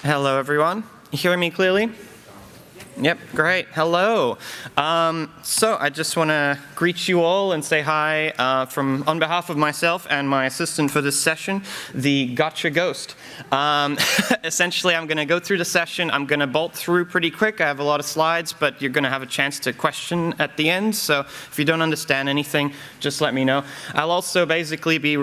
Hello, everyone. You hear me clearly? Yep, great. Hello. So I just want to greet you all and say hi on behalf of myself and my assistant for this session, the Gotcha Ghost. Essentially, I'm going to go through the session. I'm going to bolt through pretty quick. I have a lot of slides, but you're going to have a chance to question at the end. So if you don't understand anything, just let me know. I'll also basically be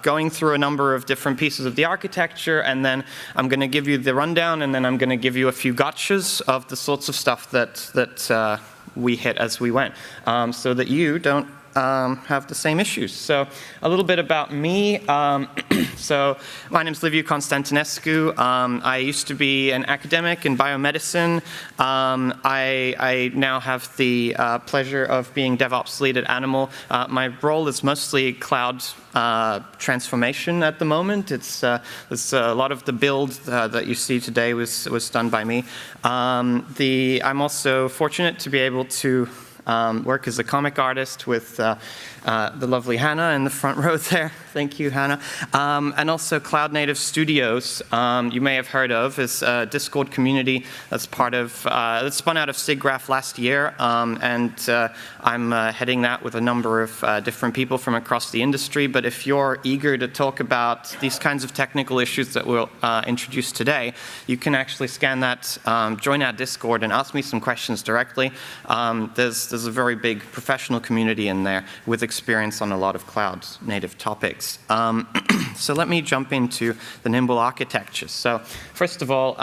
going through a number of different pieces of the architecture, and then I'm going to give you the rundown, and then I'm going to give you a few gotchas of the sorts of stuff that we hit as we went, so that you don't have the same issues. So a little bit about me. So my name is Liviu Constantinescu. I used to be an academic in biomedicine. I now have the pleasure of being DevOps lead at Animal. My role is mostly cloud transformation at the moment. It's a lot of the build that you see today was done by me. I'm also fortunate to be able to work as a comic artist with the lovely Hannah in the front row there. Thank you, Hannah. And also Cloud Native Studios, you may have heard of, is a Discord community that's that's spun out of SIGGRAPH last year. And I'm heading that with a number of different people from across the industry. But if you're eager to talk about these kinds of technical issues that we'll introduce today, you can actually scan that, join our Discord, and ask me some questions directly. There's a very big professional community in there with experience on a lot of cloud native topics. So let me jump into the Nimble Architecture. So first of all,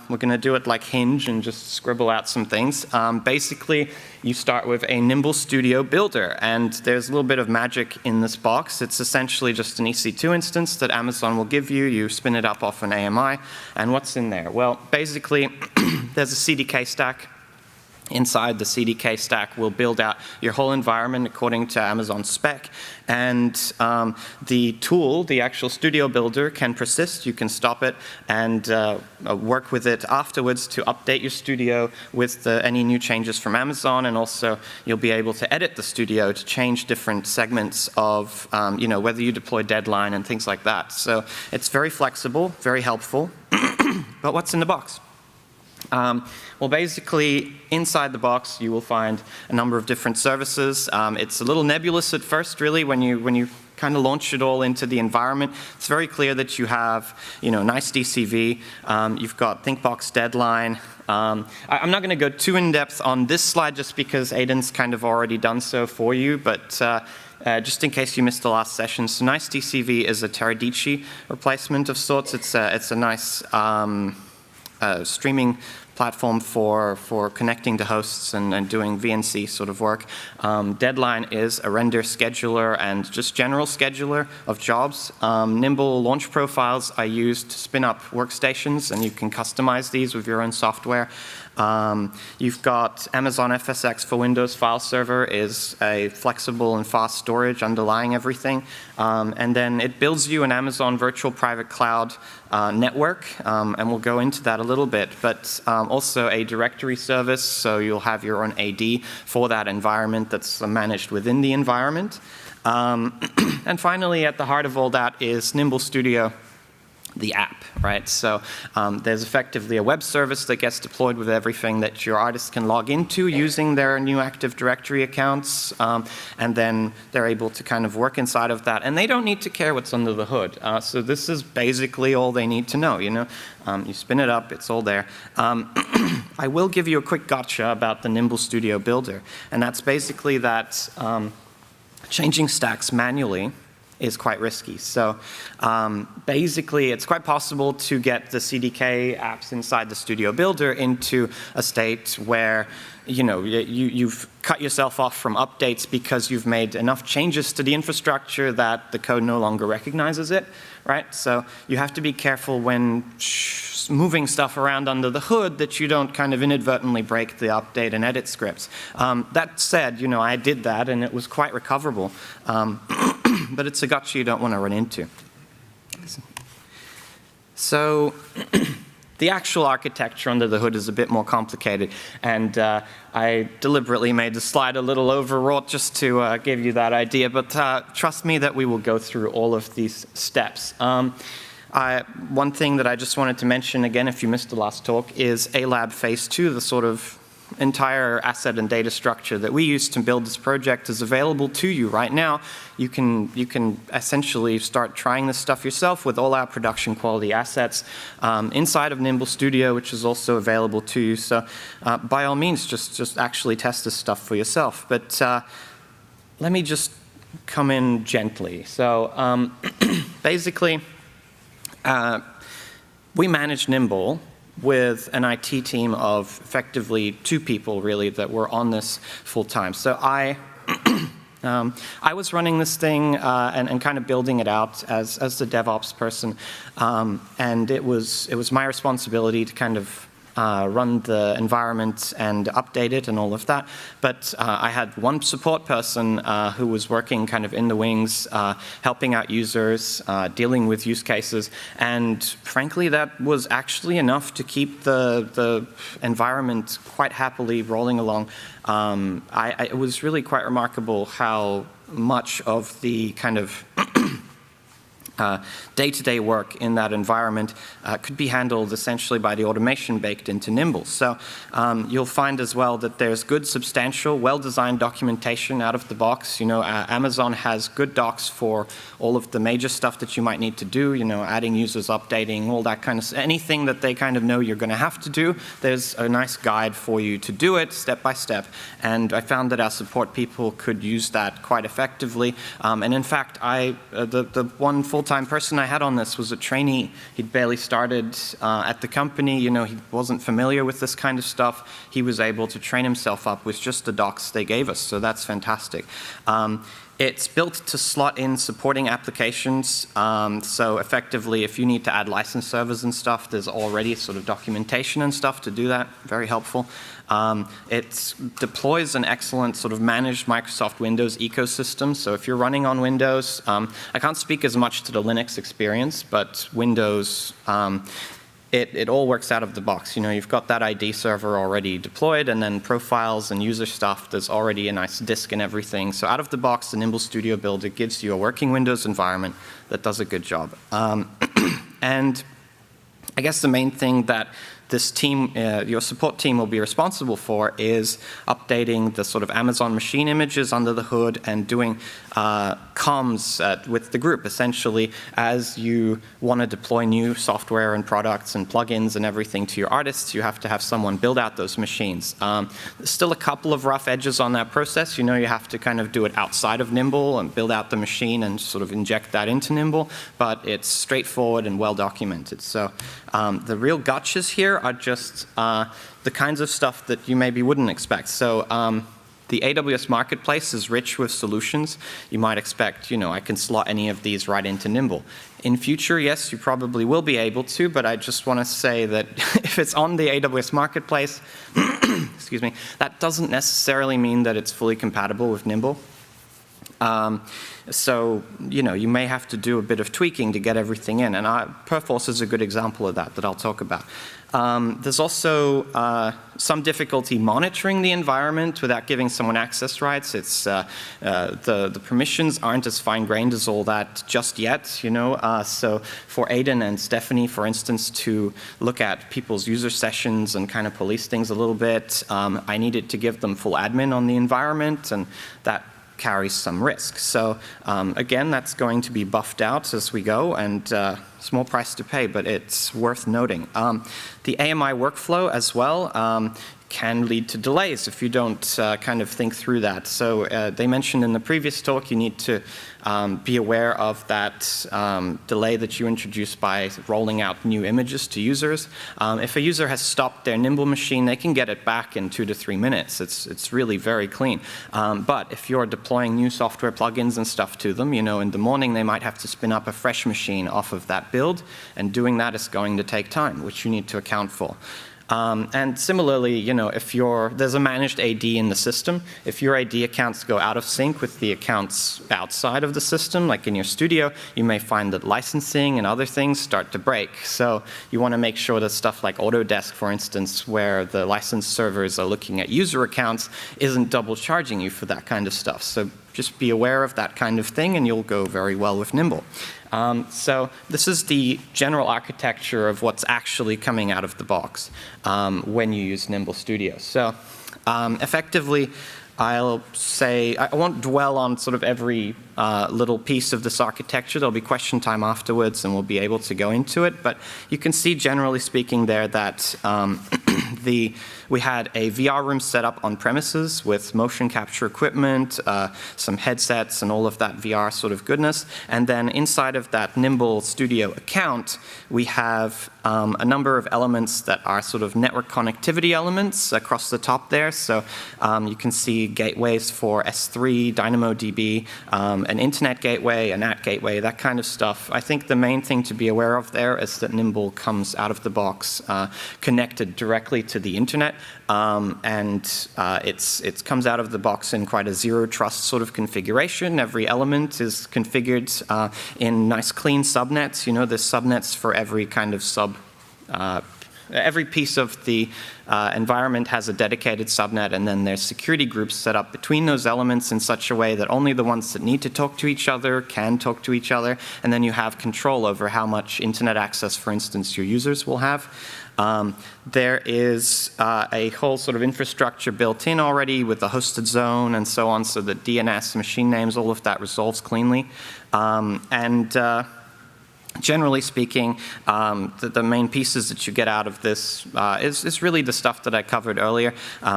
we're going to do it like Hinge and just scribble out some things. Basically, you start with a Nimble Studio Builder, and there's a little bit of magic in this box. It's essentially just an EC2 instance that Amazon will give you. You spin it up off an AMI, and what's in there? Well, basically, there's a CDK stack. Inside the CDK stack, we'll build out your whole environment according to Amazon spec. And the tool, the actual Studio Builder, can persist. You can stop it and work with it afterwards to update your studio with any new changes from Amazon. And also, you'll be able to edit the studio to change different segments of, whether you deploy deadline and things like that. So it's very flexible, very helpful. But what's in the box? Well, basically, inside the box, you will find a number of different services. It's a little nebulous at first, really, when you kind of launch it all into the environment. It's very clear that you have, nice DCV. You've got ThinkBox deadline. I'm not going to go too in-depth on this slide just because Aidan's kind of already done so for you, but just in case you missed the last session, so nice DCV is a Teradici replacement of sorts. It's a nice streaming platform for connecting to hosts and doing VNC sort of work. Deadline is a render scheduler and just general scheduler of jobs. Nimble launch profiles I use to spin up workstations, and you can customize these with your own software. You've got Amazon FSx for Windows File Server is a flexible and fast storage underlying everything. And then it builds you an Amazon Virtual Private Cloud network, and we'll go into that a little bit, but also a directory service, so you'll have your own AD for that environment that's managed within the environment. And finally, at the heart of all that is Nimble Studio, the app, right? So there's effectively a web service that gets deployed with everything that your artists can log into using their new Active Directory accounts, and then they're able to kind of work inside of that, and they don't need to care what's under the hood. So this is basically all they need to know, You spin it up, it's all there. I will give you a quick gotcha about the Nimble Studio Builder, and that's basically that changing stacks manually is quite risky. So basically, it's quite possible to get the CDK apps inside the Studio Builder into a state where you've cut yourself off from updates because you've made enough changes to the infrastructure that the code no longer recognizes it, right? So you have to be careful when moving stuff around under the hood that you don't kind of inadvertently break the update and edit scripts. That said, I did that and it was quite recoverable. But it's a gotcha you don't want to run into. So the actual architecture under the hood is a bit more complicated, and I deliberately made the slide a little overwrought just to give you that idea, but trust me that we will go through all of these steps. One thing that I just wanted to mention, again, if you missed the last talk, is ALAB Phase 2, the sort of entire asset and data structure that we use to build this project is available to you right now. You can essentially start trying this stuff yourself with all our production quality assets inside of Nimble Studio, which is also available to you. So by all means, just actually test this stuff for yourself. But let me just come in gently. So basically, we manage Nimble with an IT team of effectively 2 people, really, that were on this full time. So I was running this thing and kind of building it out as the DevOps person, and it was my responsibility to kind of run the environment and update it and all of that. But I had one support person who was working kind of in the wings, helping out users, dealing with use cases. And frankly, that was actually enough to keep the environment quite happily rolling along. It was really quite remarkable how much of the kind of day-to-day work in that environment could be handled essentially by the automation baked into Nimble. So you'll find as well that there's good, substantial, well-designed documentation out of the box. You know, Amazon has good docs for all of the major stuff that you might need to do, you know, adding users, updating, all that kind of, anything that they kind of know you're going to have to do, there's a nice guide for you to do it step by step. And I found that our support people could use that quite effectively. And in fact, the one full-time person I had on this was a trainee. He'd barely started at the company. You know, he wasn't familiar with this kind of stuff. He was able to train himself up with just the docs they gave us, so that's fantastic. It's built to slot in supporting applications. So effectively, if you need to add license servers and stuff, there's already sort of documentation and stuff to do that. Very helpful. It deploys an excellent sort of managed Microsoft Windows ecosystem. So if you're running on Windows, I can't speak as much to the Linux experience, but Windows, it all works out of the box. You know, you've got that ID server already deployed, and then profiles and user stuff, there's already a nice disk and everything. So out of the box, the Nimble Studio Builder gives you a working Windows environment that does a good job. And I guess the main thing that this team, your support team will be responsible for is updating the sort of Amazon machine images under the hood and doing comms with the group, essentially, as you want to deploy new software and products and plugins and everything to your artists, you have to have someone build out those machines. There's still a couple of rough edges on that process. You know, you have to kind of do it outside of Nimble and build out the machine and sort of inject that into Nimble, but it's straightforward and well documented. So the real gotchas here are just the kinds of stuff that you maybe wouldn't expect. So the AWS Marketplace is rich with solutions. You might expect, you know, I can slot any of these right into Nimble. In future, yes, you probably will be able to, but I just want to say that if it's on the AWS Marketplace, excuse me, that doesn't necessarily mean that it's fully compatible with Nimble. So, you know, you may have to do a bit of tweaking to get everything in, and Perforce is a good example of that I'll talk about. There's also some difficulty monitoring the environment without giving someone access rights. It's the permissions aren't as fine-grained as all that just yet, you know. So for Aidan and Stephanie, for instance, to look at people's user sessions and kind of police things a little bit, I needed to give them full admin on the environment, and that carries some risk. So again, that's going to be buffed out as we go, and small price to pay, but it's worth noting. The AMI workflow as well can lead to delays if you don't kind of think through that. So they mentioned in the previous talk you need to be aware of that delay that you introduce by rolling out new images to users. If a user has stopped their Nimble machine, they can get it back in 2 to 3 minutes. It's really very clean. But if you're deploying new software plugins and stuff to them, you know, in the morning they might have to spin up a fresh machine off of that build, and doing that is going to take time, which you need to account for. And similarly, you know, if there's a managed AD in the system, if your AD accounts go out of sync with the accounts outside of the system, like in your studio, you may find that licensing and other things start to break. So you want to make sure that stuff like Autodesk, for instance, where the license servers are looking at user accounts, isn't double charging you for that kind of stuff. So just be aware of that kind of thing, and you'll go very well with Nimble. So this is the general architecture of what's actually coming out of the box when you use Nimble Studio. So effectively, I'll say, I won't dwell on sort of every little piece of this architecture. There'll be question time afterwards and we'll be able to go into it. But you can see, generally speaking there, that we had a VR room set up on premises with motion capture equipment, some headsets and all of that VR sort of goodness. And then inside of that Nimble Studio account, we have a number of elements that are sort of network connectivity elements across the top there. So you can see gateways for S3, DynamoDB, an internet gateway, a NAT gateway, that kind of stuff. I think the main thing to be aware of there is that Nimble comes out of the box connected directly to the internet, and it comes out of the box in quite a zero trust sort of configuration. Every element is configured in nice clean subnets. You know, there's subnets for every kind of every piece of the environment has a dedicated subnet, and then there's security groups set up between those elements in such a way that only the ones that need to talk to each other can talk to each other, and then you have control over how much internet access, for instance, your users will have. There is a whole sort of infrastructure built in already with the hosted zone and so on, so that DNS, machine names, all of that resolves cleanly. Generally speaking, the main pieces that you get out of this is really the stuff that I covered earlier,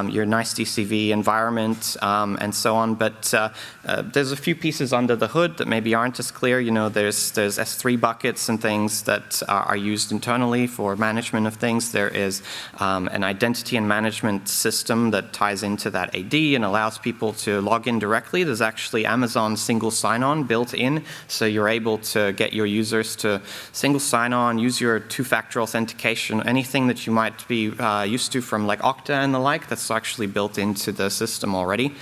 your nice DCV environment and so on. But there's a few pieces under the hood that maybe aren't as clear. You know, there's S3 buckets and things that are used internally for management of things. There is an identity and management system that ties into that AD and allows people to log in directly. There's actually Amazon single sign-on built in, so you're able to get your users to single sign-on, use your two-factor authentication, anything that you might be used to from like Okta and the like, that's actually built into the system already,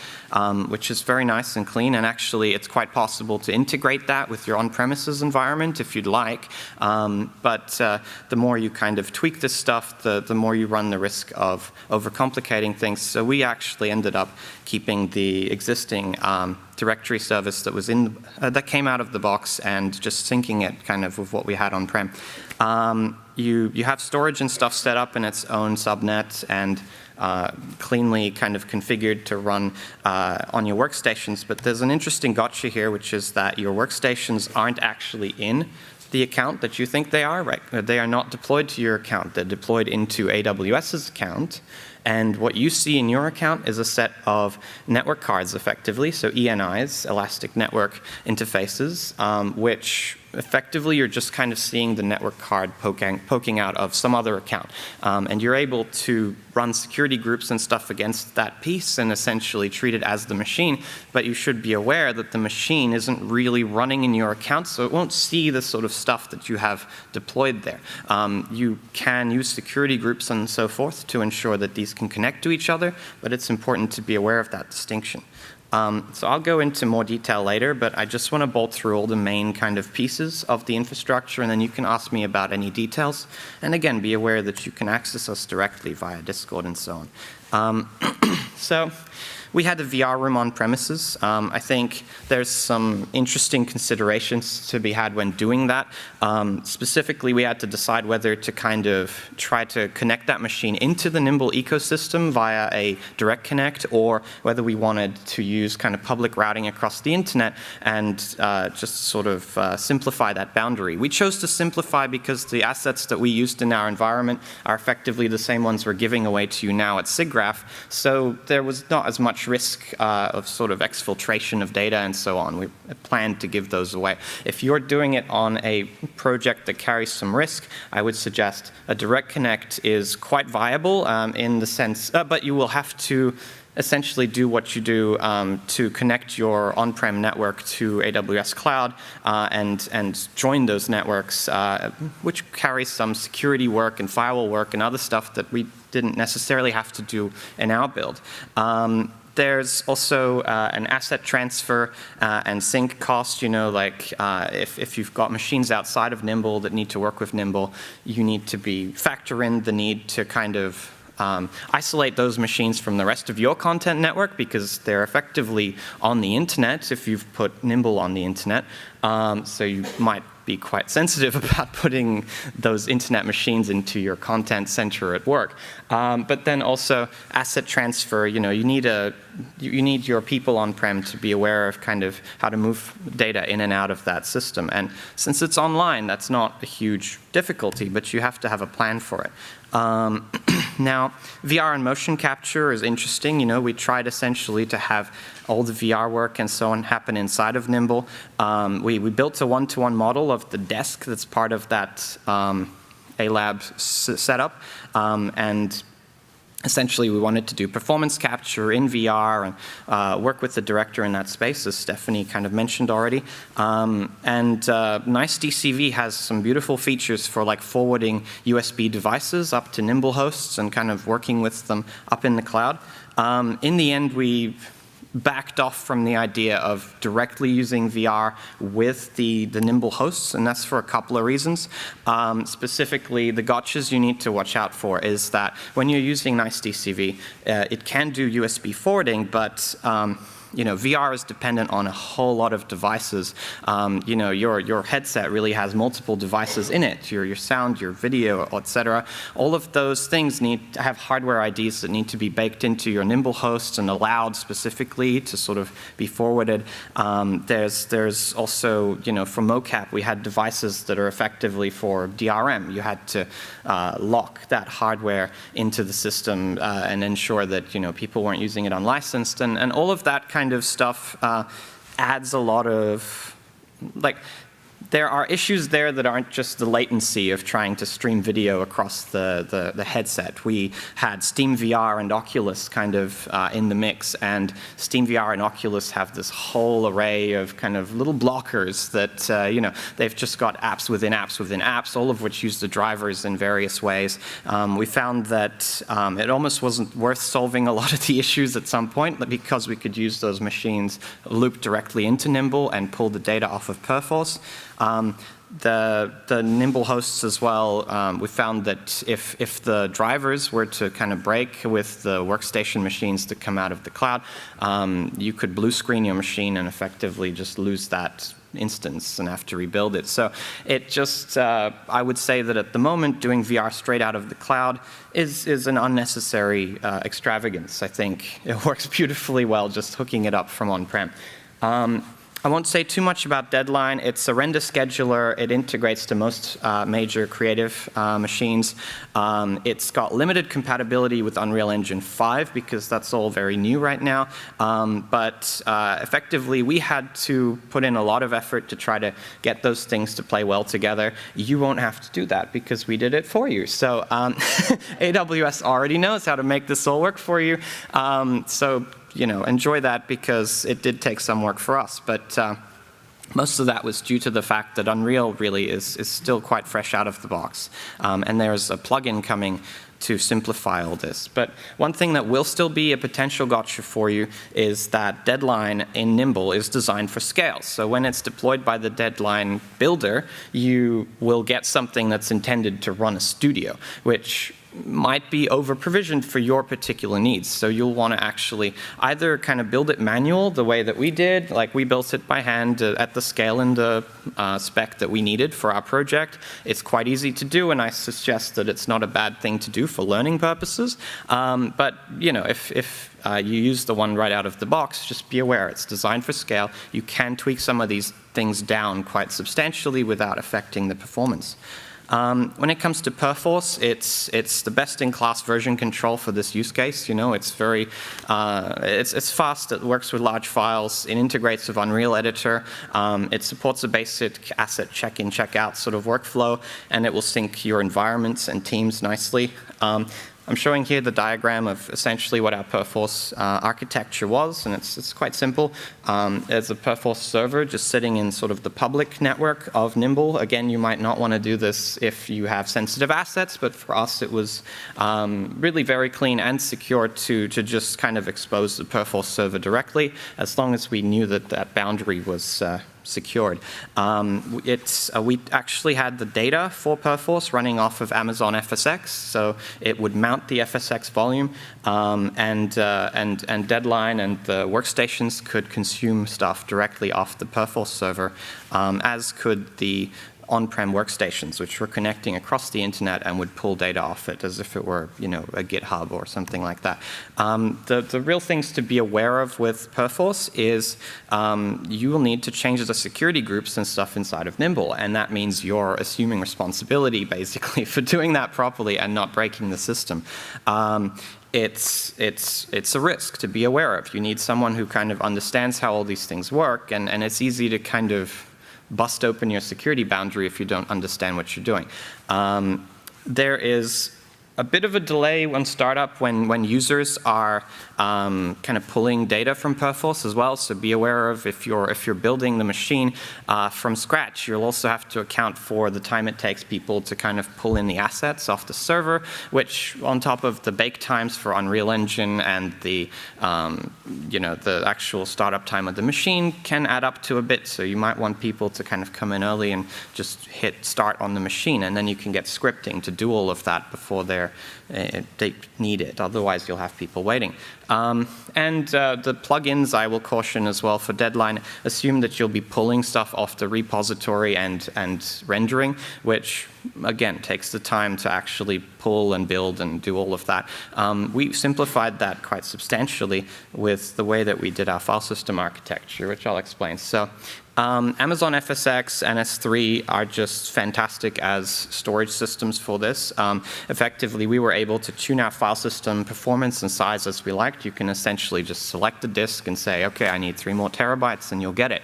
which is very nice and clean. And actually, it's quite possible to integrate that with your on-premises environment if you'd like. But the more you kind of tweak this stuff, the more you run the risk of overcomplicating things. So we actually ended up keeping the existing directory service that was that came out of the box and just syncing it kind of with what we had on-prem. You have storage and stuff set up in its own subnet and cleanly kind of configured to run on your workstations. But there's an interesting gotcha here, which is that your workstations aren't actually in the account that you think they are, right? They are not deployed to your account. They're deployed into AWS's account. And what you see in your account is a set of network cards, effectively, so ENIs, Elastic Network Interfaces, which effectively you're just kind of seeing the network card poking out of some other account. And you're able to run security groups and stuff against that piece and essentially treat it as the machine. But you should be aware that the machine isn't really running in your account, so it won't see the sort of stuff that you have deployed there. You can use security groups and so forth to ensure that these can connect to each other, but it's important to be aware of that distinction. So I'll go into more detail later, but I just want to bolt through all the main kind of pieces of the infrastructure, and then you can ask me about any details. And again, be aware that you can access us directly via Discord and so on. So we had a VR room on premises. I think there's some interesting considerations to be had when doing that. Specifically, we had to decide whether to kind of try to connect that machine into the Nimble ecosystem via a direct connect, or whether we wanted to use kind of public routing across the internet and just sort of simplify that boundary. We chose to simplify because the assets that we used in our environment are effectively the same ones we're giving away to you now at SIGGRAPH, so there was not as much risk of sort of exfiltration of data and so on. We planned to give those away. If you're doing it on a project that carries some risk, I would suggest a direct connect is quite viable in the sense, but you will have to essentially do what you do to connect your on-prem network to AWS Cloud and join those networks, which carries some security work and firewall work and other stuff that we didn't necessarily have to do in our build. There's also an asset transfer and sync cost. You know, like if you've got machines outside of Nimble that need to work with Nimble, you need to factor in the need to kind of isolate those machines from the rest of your content network, because they're effectively on the internet if you've put Nimble on the internet. So you might be quite sensitive about putting those internet machines into your content center at work. But then also asset transfer, you need your people on-prem to be aware of kind of how to move data in and out of that system. And since it's online, that's not a huge difficulty, but you have to have a plan for it. Now, VR and motion capture is interesting. We tried essentially to have all the VR work and so on happen inside of Nimble. We built a one-to-one model of the desk that's part of that A-Lab setup. And essentially, we wanted to do performance capture in VR and work with the director in that space, as Stephanie kind of mentioned already. Nice DCV has some beautiful features for like forwarding USB devices up to Nimble hosts and kind of working with them up in the cloud. In the end, we backed off from the idea of directly using VR with the Nimble hosts, and that's for a couple of reasons. Specifically, the gotchas you need to watch out for is that when you're using nice DCV, it can do USB forwarding, but VR is dependent on a whole lot of devices. Your headset really has multiple devices in it, your sound, your video, etc. All of those things need to have hardware IDs that need to be baked into your Nimble host and allowed specifically to sort of be forwarded. There's also, for mocap, we had devices that are effectively for DRM. You had to lock that hardware into the system and ensure that people weren't using it unlicensed, and all of that kind of stuff adds a lot of, there are issues there that aren't just the latency of trying to stream video across the headset. We had Steam VR and Oculus kind of in the mix, and Steam VR and Oculus have this whole array of kind of little blockers that, they've just got apps within apps within apps, all of which use the drivers in various ways. We found that it almost wasn't worth solving a lot of the issues at some point because we could use those machines looped directly into Nimble and pull the data off of Perforce. The Nimble hosts as well, we found that if the drivers were to kind of break with the workstation machines that come out of the cloud, you could blue screen your machine and effectively just lose that instance and have to rebuild it. So it just, I would say that at the moment, doing VR straight out of the cloud is an unnecessary extravagance. I think it works beautifully well just hooking it up from on-prem. I won't say too much about Deadline. It's a render scheduler. It integrates to most major creative machines. It's got limited compatibility with Unreal Engine 5 because that's all very new right now. But effectively, we had to put in a lot of effort to try to get those things to play well together. You won't have to do that because we did it for you. So AWS already knows how to make this all work for you. So enjoy that because it did take some work for us. But most of that was due to the fact that Unreal really is still quite fresh out of the box. And there's a plugin coming to simplify all this. But one thing that will still be a potential gotcha for you is that Deadline in Nimble is designed for scale. So when it's deployed by the Deadline builder, you will get something that's intended to run a studio, which might be over-provisioned for your particular needs. So you'll want to actually either kind of build it manual the way that we did, like we built it by hand at the scale and the spec that we needed for our project. It's quite easy to do, and I suggest that it's not a bad thing to do for learning purposes. But if you use the one right out of the box, just be aware it's designed for scale. You can tweak some of these things down quite substantially without affecting the performance. When it comes to Perforce, it's the best-in-class version control for this use case. It's very, it's fast. It works with large files. It integrates with Unreal Editor. It supports a basic asset check-in, check-out sort of workflow, and it will sync your environments and teams nicely. I'm showing here the diagram of essentially what our Perforce architecture was, and it's quite simple. There's a Perforce server just sitting in sort of the public network of Nimble. Again, you might not want to do this if you have sensitive assets, but for us it was really very clean and secure to just kind of expose the Perforce server directly, as long as we knew that that boundary was secured. We actually had the data for Perforce running off of Amazon FSx, so it would mount the FSx volume, and Deadline and the workstations could consume stuff directly off the Perforce server, as could the on-prem workstations, which were connecting across the internet and would pull data off it as if it were, a GitHub or something like that. The real things to be aware of with Perforce is you will need to change the security groups and stuff inside of Nimble, and that means you're assuming responsibility, basically, for doing that properly and not breaking the system. It's a risk to be aware of. You need someone who kind of understands how all these things work, and it's easy to kind of bust open your security boundary if you don't understand what you're doing. There is a bit of a delay on startup when users are kind of pulling data from Perforce as well. So be aware of if you're building the machine from scratch, you'll also have to account for the time it takes people to kind of pull in the assets off the server, which on top of the bake times for Unreal Engine and the the actual startup time of the machine can add up to a bit. So you might want people to kind of come in early and just hit start on the machine, and then you can get scripting to do all of that before they need it. Otherwise, you'll have people waiting. The plugins, I will caution as well for Deadline, assume that you'll be pulling stuff off the repository and rendering, which, again, takes the time to actually pull and build and do all of that. We simplified that quite substantially with the way that we did our file system architecture, which I'll explain. So Amazon FSx and S3 are just fantastic as storage systems for this. Effectively, we were able to tune our file system performance and size as we liked. You can essentially just select the disk and say, okay, I need 3 more terabytes, and you'll get it.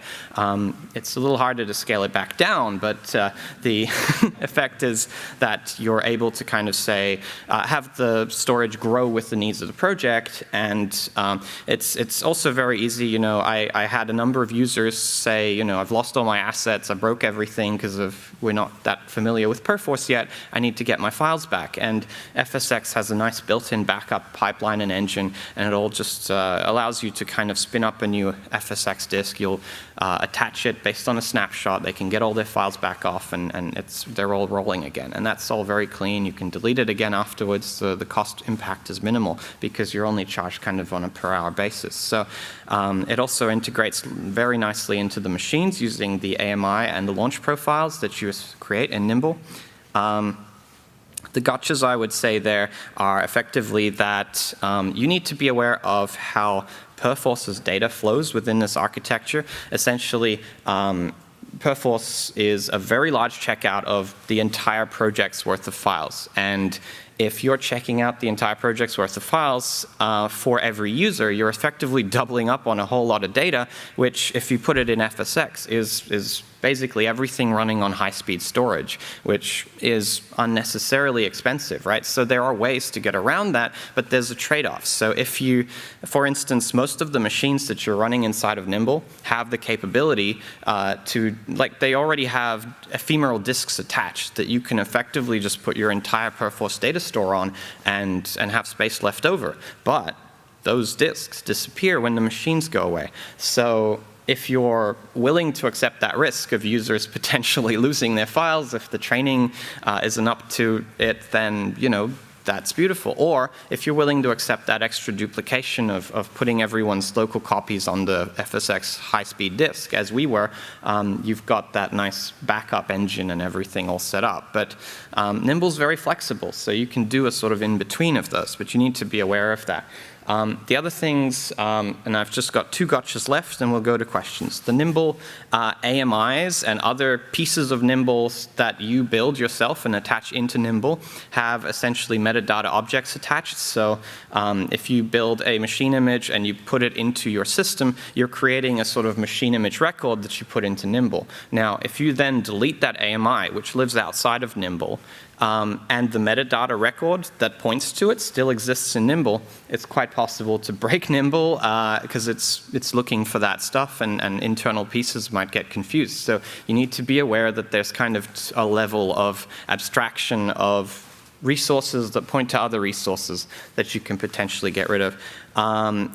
It's a little harder to scale it back down, but the effect is that you're able to kind of say, have the storage grow with the needs of the project, and it's also very easy. I had a number of users say, I've lost all my assets, I broke everything because we're not that familiar with Perforce yet, I need to get my files back. And FSx has a nice built-in backup pipeline and engine, and it all just allows you to kind of spin up a new FSx disk. You'll attach it based on a snapshot, they can get all their files back off, and they're all rolling again. And that's all very clean. You can delete it again afterwards, so the cost impact is minimal because you're only charged kind of on a per hour basis. So it also integrates very nicely into the machines using the AMI and the launch profiles that you create in Nimble. The gotchas I would say there are effectively that you need to be aware of how Perforce's data flows within this architecture. Essentially, Perforce is a very large checkout of the entire project's worth of files. And if you're checking out the entire project's worth of files for every user, you're effectively doubling up on a whole lot of data, which, if you put it in FSx, is basically everything running on high-speed storage, which is unnecessarily expensive, right? So there are ways to get around that, but there's a trade-off. So if you, for instance, most of the machines that you're running inside of Nimble have the capability they already have ephemeral disks attached that you can effectively just put your entire Perforce data store on and have space left over. But those disks disappear when the machines go away. So if you're willing to accept that risk of users potentially losing their files, if the training isn't up to it, then, that's beautiful. Or if you're willing to accept that extra duplication of putting everyone's local copies on the FSx high-speed disk, as we were, you've got that nice backup engine and everything all set up. But Nimble's very flexible, so you can do a sort of in-between of those, but you need to be aware of that. The other things, and I've just got 2 gotchas left, and we'll go to questions. The Nimble AMIs and other pieces of Nimble that you build yourself and attach into Nimble have essentially metadata objects attached. So if you build a machine image and you put it into your system, you're creating a sort of machine image record that you put into Nimble. Now, if you then delete that AMI, which lives outside of Nimble, and the metadata record that points to it still exists in Nimble, it's quite possible to break Nimble because it's looking for that stuff, and internal pieces might get confused. So you need to be aware that there's kind of a level of abstraction of resources that point to other resources that you can potentially get rid of.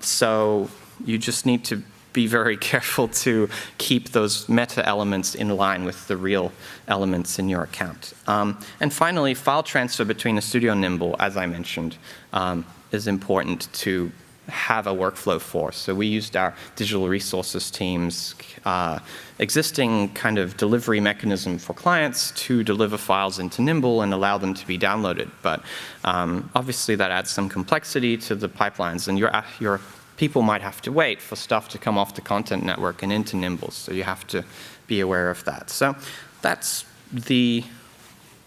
So you just need to be very careful to keep those meta elements in line with the real elements in your account. And finally, file transfer between the Studio and Nimble, as I mentioned, is important to have a workflow for. So we used our digital resources team's existing kind of delivery mechanism for clients to deliver files into Nimble and allow them to be downloaded. But obviously that adds some complexity to the pipelines, and your people might have to wait for stuff to come off the content network and into Nimble, so you have to be aware of that. So that's the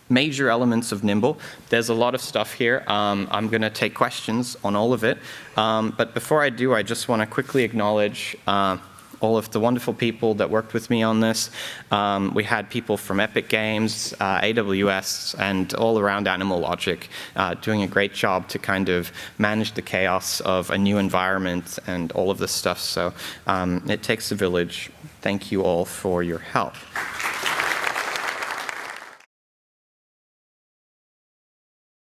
major elements of Nimble. There's a lot of stuff here. I'm going to take questions on all of it. But before I do, I just want to quickly acknowledge all of the wonderful people that worked with me on this. We had people from Epic Games, AWS, and all around Animal Logic doing a great job to kind of manage the chaos of a new environment and all of this stuff. So it takes a village. Thank you all for your help.